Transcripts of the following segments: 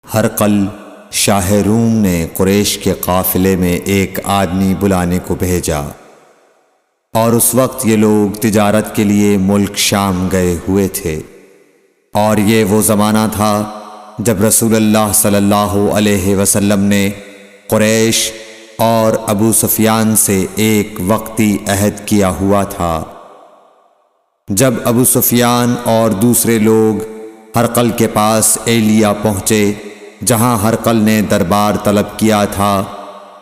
ہرقل شاہ روم نے قریش کے قافلے میں ایک آدمی بلانے کو بھیجا، اور اس وقت یہ لوگ تجارت کے لیے ملک شام گئے ہوئے تھے، اور یہ وہ زمانہ تھا جب رسول اللہ صلی اللہ علیہ وسلم نے قریش اور ابو سفیان سے ایک وقتی عہد کیا ہوا تھا۔ جب ابو سفیان اور دوسرے لوگ ہرقل کے پاس ایلیا پہنچے جہاں ہرقل نے دربار طلب کیا تھا،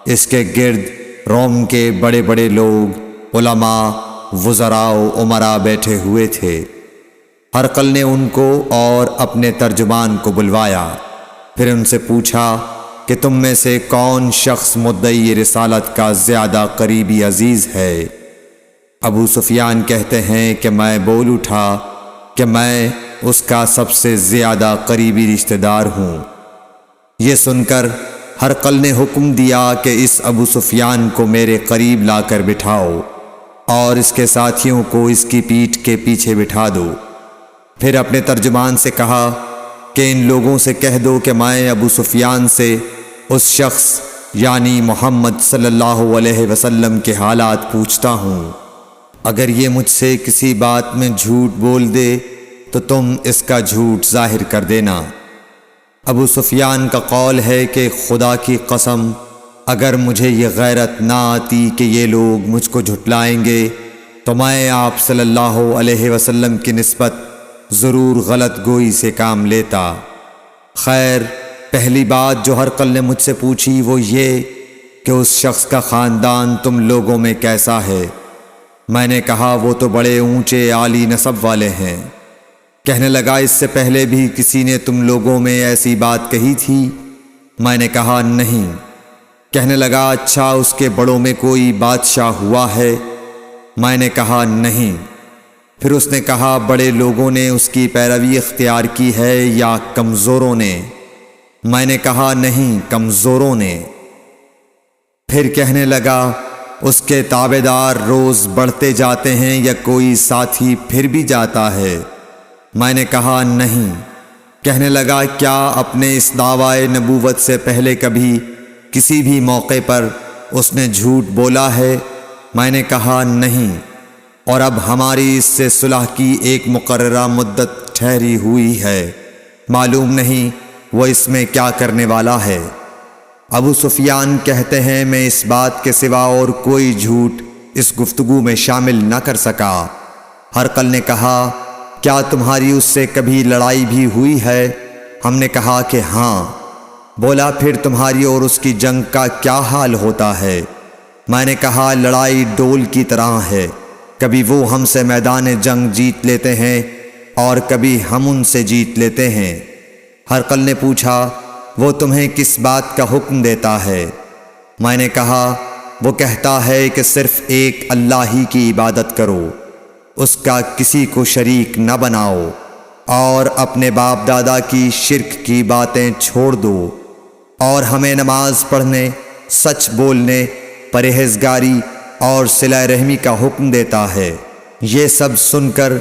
اس کے گرد روم کے بڑے بڑے لوگ، علماء، وزراء و امراء بیٹھے ہوئے تھے۔ ہرقل نے ان کو اور اپنے ترجمان کو بلوایا، پھر ان سے پوچھا کہ تم میں سے کون شخص مدعی رسالت کا زیادہ قریبی عزیز ہے؟ ابو سفیان کہتے ہیں کہ میں بول اٹھا کہ میں اس کا سب سے زیادہ قریبی رشتہ دار ہوں۔ یہ سن کر ہرقل نے حکم دیا کہ اس ابو سفیان کو میرے قریب لا کر بٹھاؤ اور اس کے ساتھیوں کو اس کی پیٹھ کے پیچھے بٹھا دو۔ پھر اپنے ترجمان سے کہا کہ ان لوگوں سے کہہ دو کہ میں ابو سفیان سے اس شخص یعنی محمد صلی اللہ علیہ وسلم کے حالات پوچھتا ہوں، اگر یہ مجھ سے کسی بات میں جھوٹ بول دے تو تم اس کا جھوٹ ظاہر کر دینا۔ ابو سفیان کا قول ہے کہ خدا کی قسم اگر مجھے یہ غیرت نہ آتی کہ یہ لوگ مجھ کو جھٹلائیں گے تو میں آپ صلی اللہ علیہ وسلم کی نسبت ضرور غلط گوئی سے کام لیتا۔ خیر، پہلی بات جو ہرقل نے مجھ سے پوچھی وہ یہ کہ اس شخص کا خاندان تم لوگوں میں کیسا ہے؟ میں نے کہا وہ تو بڑے اونچے عالی نسب والے ہیں۔ کہنے لگا اس سے پہلے بھی کسی نے تم لوگوں میں ایسی بات کہی تھی؟ میں نے کہا نہیں۔ کہنے لگا اچھا اس کے بڑوں میں کوئی بادشاہ ہوا ہے؟ میں نے کہا نہیں۔ پھر اس نے کہا بڑے لوگوں نے اس کی پیروی اختیار کی ہے یا کمزوروں نے؟ میں نے کہا نہیں، کمزوروں نے۔ پھر کہنے لگا اس کے تابعدار روز بڑھتے جاتے ہیں یا کوئی ساتھی پھر بھی جاتا ہے؟ میں نے کہا نہیں۔ کہنے لگا کیا اپنے اس دعوی نبوت سے پہلے کبھی کسی بھی موقع پر اس نے جھوٹ بولا ہے؟ میں نے کہا نہیں، اور اب ہماری اس سے صلح کی ایک مقررہ مدت ٹھہری ہوئی ہے، معلوم نہیں وہ اس میں کیا کرنے والا ہے۔ ابو سفیان کہتے ہیں میں اس بات کے سوا اور کوئی جھوٹ اس گفتگو میں شامل نہ کر سکا۔ ہرقل نے کہا کیا تمہاری اس سے کبھی لڑائی بھی ہوئی ہے؟ ہم نے کہا کہ ہاں۔ بولا پھر تمہاری اور اس کی جنگ کا کیا حال ہوتا ہے؟ میں نے کہا لڑائی ڈول کی طرح ہے، کبھی وہ ہم سے میدان جنگ جیت لیتے ہیں اور کبھی ہم ان سے جیت لیتے ہیں۔ ہرقل نے پوچھا وہ تمہیں کس بات کا حکم دیتا ہے؟ میں نے کہا وہ کہتا ہے کہ صرف ایک اللہ ہی کی عبادت کرو، اس کا کسی کو شریک نہ بناؤ، اور اپنے باپ دادا کی شرک کی باتیں چھوڑ دو، اور ہمیں نماز پڑھنے، سچ بولنے، پرہیزگاری اور صلہ رحمی کا حکم دیتا ہے۔ یہ سب سن کر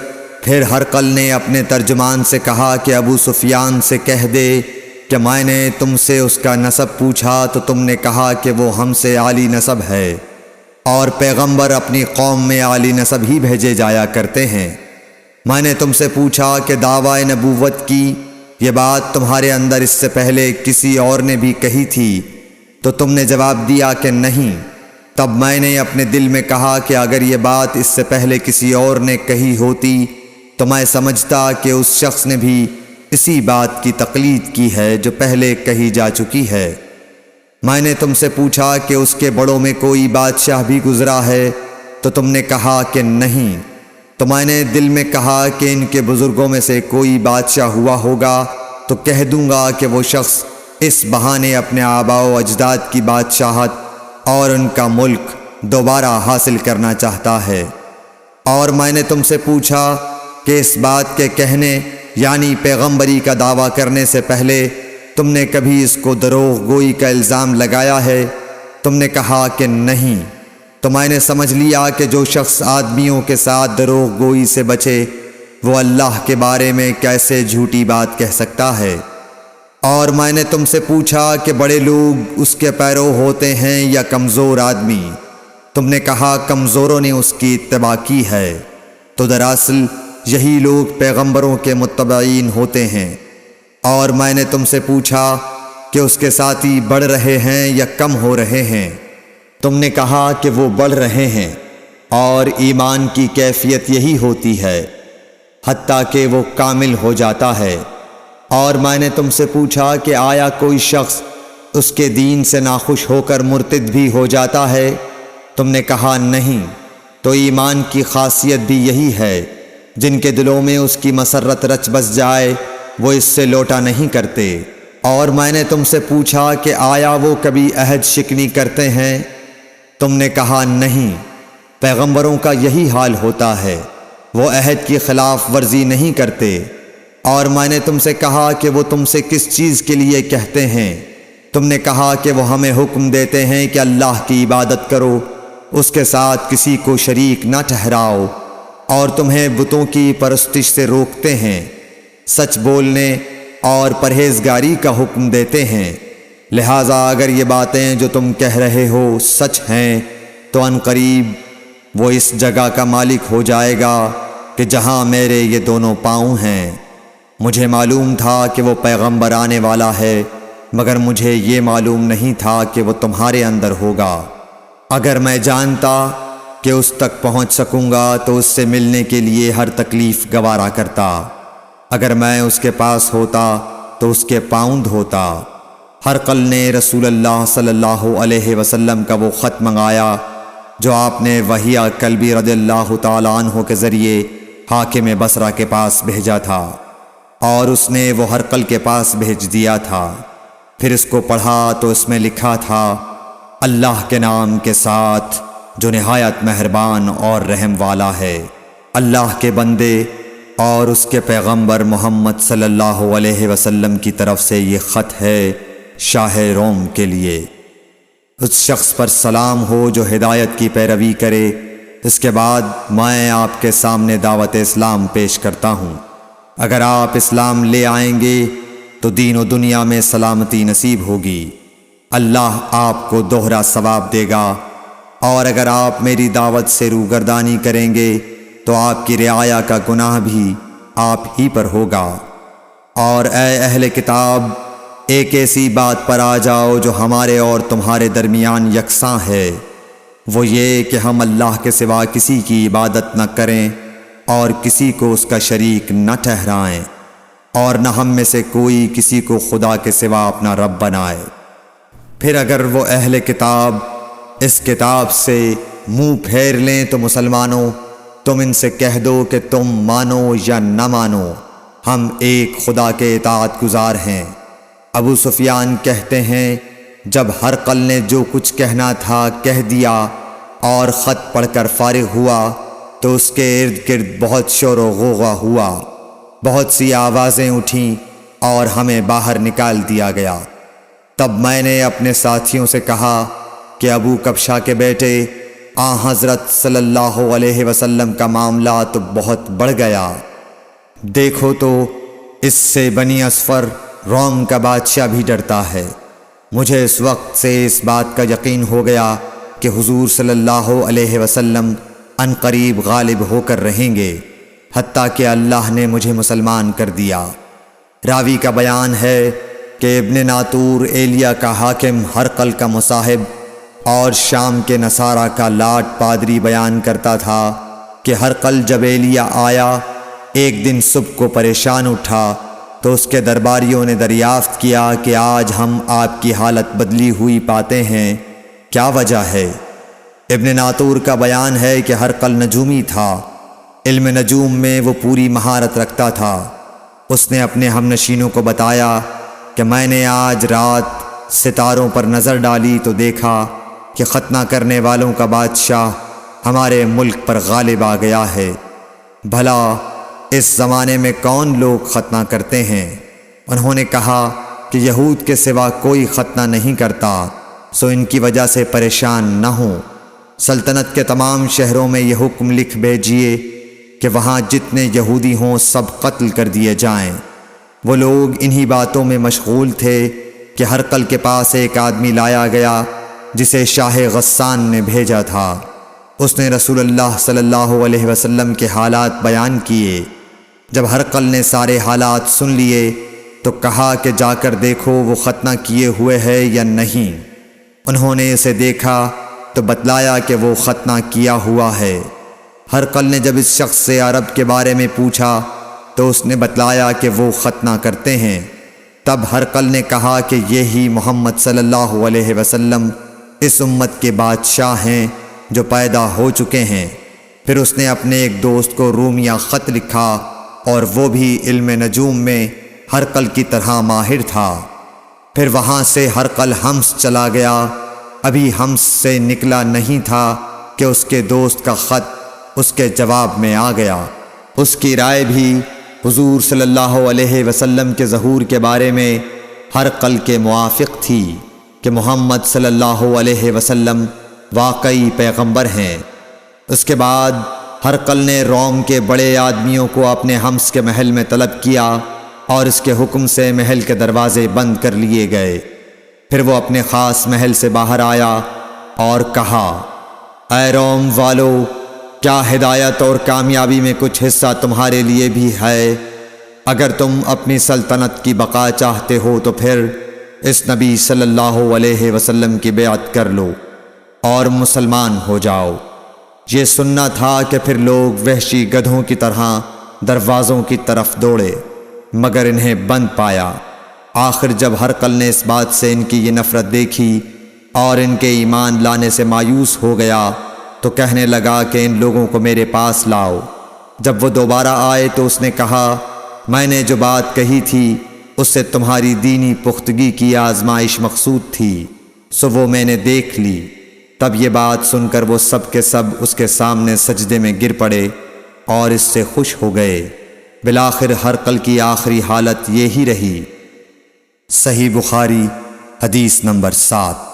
پھر ہرقل نے اپنے ترجمان سے کہا کہ ابو سفیان سے کہہ دے کہ میں نے تم سے اس کا نسب پوچھا تو تم نے کہا کہ وہ ہم سے عالی نسب ہے، اور پیغمبر اپنی قوم میں عالی نسب ہی بھیجے جایا کرتے ہیں۔ میں نے تم سے پوچھا کہ دعوی نبوت کی یہ بات تمہارے اندر اس سے پہلے کسی اور نے بھی کہی تھی تو تم نے جواب دیا کہ نہیں۔ تب میں نے اپنے دل میں کہا کہ اگر یہ بات اس سے پہلے کسی اور نے کہی ہوتی تو میں سمجھتا کہ اس شخص نے بھی اسی بات کی تقلید کی ہے جو پہلے کہی جا چکی ہے۔ میں نے تم سے پوچھا کہ اس کے بڑوں میں کوئی بادشاہ بھی گزرا ہے تو تم نے کہا کہ نہیں۔ تو میں نے دل میں کہا کہ ان کے بزرگوں میں سے کوئی بادشاہ ہوا ہوگا تو کہہ دوں گا کہ وہ شخص اس بہانے اپنے آباء و اجداد کی بادشاہت اور ان کا ملک دوبارہ حاصل کرنا چاہتا ہے۔ اور میں نے تم سے پوچھا کہ اس بات کے کہنے یعنی پیغمبری کا دعویٰ کرنے سے پہلے تم نے کبھی اس کو دروغ گوئی کا الزام لگایا ہے؟ تم نے کہا کہ نہیں۔ تو میں نے سمجھ لیا کہ جو شخص آدمیوں کے ساتھ دروغ گوئی سے بچے وہ اللہ کے بارے میں کیسے جھوٹی بات کہہ سکتا ہے۔ اور میں نے تم سے پوچھا کہ بڑے لوگ اس کے پیرو ہوتے ہیں یا کمزور آدمی؟ تم نے کہا کمزوروں نے اس کی اتباع کی ہے۔ تو دراصل یہی لوگ پیغمبروں کے متبعین ہوتے ہیں۔ اور میں نے تم سے پوچھا کہ اس کے ساتھی بڑھ رہے ہیں یا کم ہو رہے ہیں؟ تم نے کہا کہ وہ بڑھ رہے ہیں، اور ایمان کی کیفیت یہی ہوتی ہے حتیٰ کہ وہ کامل ہو جاتا ہے۔ اور میں نے تم سے پوچھا کہ آیا کوئی شخص اس کے دین سے ناخوش ہو کر مرتد بھی ہو جاتا ہے؟ تم نے کہا نہیں۔ تو ایمان کی خاصیت بھی یہی ہے، جن کے دلوں میں اس کی مسرت رچ بس جائے وہ اس سے لوٹا نہیں کرتے۔ اور میں نے تم سے پوچھا کہ آیا وہ کبھی عہد شکنی کرتے ہیں؟ تم نے کہا نہیں۔ پیغمبروں کا یہی حال ہوتا ہے، وہ عہد کی خلاف ورزی نہیں کرتے۔ اور میں نے تم سے کہا کہ وہ تم سے کس چیز کے لیے کہتے ہیں؟ تم نے کہا کہ وہ ہمیں حکم دیتے ہیں کہ اللہ کی عبادت کرو، اس کے ساتھ کسی کو شریک نہ ٹھہراؤ، اور تمہیں بتوں کی پرستش سے روکتے ہیں، سچ بولنے اور پرہیزگاری کا حکم دیتے ہیں۔ لہٰذا اگر یہ باتیں جو تم کہہ رہے ہو سچ ہیں تو ان قریب وہ اس جگہ کا مالک ہو جائے گا کہ جہاں میرے یہ دونوں پاؤں ہیں۔ مجھے معلوم تھا کہ وہ پیغمبر آنے والا ہے، مگر مجھے یہ معلوم نہیں تھا کہ وہ تمہارے اندر ہوگا۔ اگر میں جانتا کہ اس تک پہنچ سکوں گا تو اس سے ملنے کے لیے ہر تکلیف گوارا کرتا۔ اگر میں اس کے پاس ہوتا تو اس کے پاؤں دھوتا۔ ہرقل نے رسول اللہ صلی اللہ علیہ وسلم کا وہ خط منگایا جو آپ نے وحیہ کلبی رضی اللہ تعالیٰ عنہ کے ذریعے حاکم بصرہ کے پاس بھیجا تھا، اور اس نے وہ ہرقل کے پاس بھیج دیا تھا۔ پھر اس کو پڑھا تو اس میں لکھا تھا، اللہ کے نام کے ساتھ جو نہایت مہربان اور رحم والا ہے۔ اللہ کے بندے اور اس کے پیغمبر محمد صلی اللہ علیہ وسلم کی طرف سے یہ خط ہے شاہ روم کے لیے۔ اس شخص پر سلام ہو جو ہدایت کی پیروی کرے۔ اس کے بعد میں آپ کے سامنے دعوت اسلام پیش کرتا ہوں۔ اگر آپ اسلام لے آئیں گے تو دین و دنیا میں سلامتی نصیب ہوگی، اللہ آپ کو دوہرا ثواب دے گا۔ اور اگر آپ میری دعوت سے روگردانی کریں گے تو آپ کی رعایا کا گناہ بھی آپ ہی پر ہوگا۔ اور اے اہل کتاب، ایک ایسی بات پر آ جاؤ جو ہمارے اور تمہارے درمیان یکساں ہے، وہ یہ کہ ہم اللہ کے سوا کسی کی عبادت نہ کریں اور کسی کو اس کا شریک نہ ٹھہرائیں، اور نہ ہم میں سے کوئی کسی کو خدا کے سوا اپنا رب بنائے۔ پھر اگر وہ اہل کتاب اس کتاب سے منہ پھیر لیں تو مسلمانوں، تم ان سے کہہ دو کہ تم مانو یا نہ مانو، ہم ایک خدا کے اطاعت گزار ہیں۔ ابو سفیان کہتے ہیں، جب ہرقل نے جو کچھ کہنا تھا کہہ دیا اور خط پڑھ کر فارغ ہوا تو اس کے ارد گرد بہت شور و غوغا ہوا، بہت سی آوازیں اٹھیں اور ہمیں باہر نکال دیا گیا۔ تب میں نے اپنے ساتھیوں سے کہا کہ ابو کبشہ کے بیٹے حضرت صلی اللہ علیہ وسلم کا معاملہ تو بہت بڑھ گیا۔ دیکھو تو اس سے بنی اصفر روم کا بادشاہ بھی ڈرتا ہے۔ مجھے اس وقت سے اس بات کا یقین ہو گیا کہ حضور صلی اللہ علیہ وسلم ان قریب غالب ہو کر رہیں گے، حتیٰ کہ اللہ نے مجھے مسلمان کر دیا۔ راوی کا بیان ہے کہ ابن ناطور ایلیا کا حاکم ہرقل کا مصاحب اور شام کے نصارہ کا لاٹ پادری بیان کرتا تھا کہ ہرقل جب ایلیا آیا ایک دن صبح کو پریشان اٹھا تو اس کے درباریوں نے دریافت کیا کہ آج ہم آپ کی حالت بدلی ہوئی پاتے ہیں، کیا وجہ ہے؟ ابن ناطور کا بیان ہے کہ ہرقل نجومی تھا، علم نجوم میں وہ پوری مہارت رکھتا تھا۔ اس نے اپنے ہمنشینوں کو بتایا کہ میں نے آج رات ستاروں پر نظر ڈالی تو دیکھا کہ ختنہ کرنے والوں کا بادشاہ ہمارے ملک پر غالب آ گیا ہے۔ بھلا اس زمانے میں کون لوگ ختنہ کرتے ہیں؟ انہوں نے کہا کہ یہود کے سوا کوئی ختنہ نہیں کرتا، سو ان کی وجہ سے پریشان نہ ہوں۔ سلطنت کے تمام شہروں میں یہ حکم لکھ بھیجیے کہ وہاں جتنے یہودی ہوں سب قتل کر دیے جائیں۔ وہ لوگ انہی باتوں میں مشغول تھے کہ ہرقل کے پاس ایک آدمی لایا گیا جسے شاہ غسان نے بھیجا تھا۔ اس نے رسول اللہ صلی اللہ علیہ وسلم کے حالات بیان کیے۔ جب ہرقل نے سارے حالات سن لیے تو کہا کہ جا کر دیکھو وہ ختنہ کیے ہوئے ہے یا نہیں۔ انہوں نے اسے دیکھا تو بتلایا کہ وہ ختنہ کیا ہوا ہے۔ ہرقل نے جب اس شخص سے عرب کے بارے میں پوچھا تو اس نے بتلایا کہ وہ ختنہ کرتے ہیں۔ تب ہرقل نے کہا کہ یہی محمد صلی اللہ علیہ وسلم اس امت کے بادشاہ ہیں جو پیدا ہو چکے ہیں۔ پھر اس نے اپنے ایک دوست کو رومیہ خط لکھا اور وہ بھی علم نجوم میں ہرقل کی طرح ماہر تھا۔ پھر وہاں سے ہرقل حمص چلا گیا۔ ابھی حمص سے نکلا نہیں تھا کہ اس کے دوست کا خط اس کے جواب میں آ گیا۔ اس کی رائے بھی حضور صلی اللہ علیہ وسلم کے ظہور کے بارے میں ہرقل کے موافق تھی کہ محمد صلی اللہ علیہ وسلم واقعی پیغمبر ہیں۔ اس کے بعد ہرقل نے روم کے بڑے آدمیوں کو اپنے حمص کے محل میں طلب کیا اور اس کے حکم سے محل کے دروازے بند کر لیے گئے۔ پھر وہ اپنے خاص محل سے باہر آیا اور کہا، اے روم والو، کیا ہدایت اور کامیابی میں کچھ حصہ تمہارے لیے بھی ہے؟ اگر تم اپنی سلطنت کی بقا چاہتے ہو تو پھر اس نبی صلی اللہ علیہ وسلم کی بیعت کر لو اور مسلمان ہو جاؤ۔ یہ سننا تھا کہ پھر لوگ وحشی گدھوں کی طرح دروازوں کی طرف دوڑے مگر انہیں بند پایا۔ آخر جب ہرقل نے اس بات سے ان کی یہ نفرت دیکھی اور ان کے ایمان لانے سے مایوس ہو گیا تو کہنے لگا کہ ان لوگوں کو میرے پاس لاؤ۔ جب وہ دوبارہ آئے تو اس نے کہا، میں نے جو بات کہی تھی اس سے تمہاری دینی پختگی کی آزمائش مقصود تھی، سو وہ میں نے دیکھ لی۔ تب یہ بات سن کر وہ سب کے سب اس کے سامنے سجدے میں گر پڑے اور اس سے خوش ہو گئے۔ بالآخر ہرقل کی آخری حالت یہی رہی۔ صحیح بخاری حدیث نمبر 7۔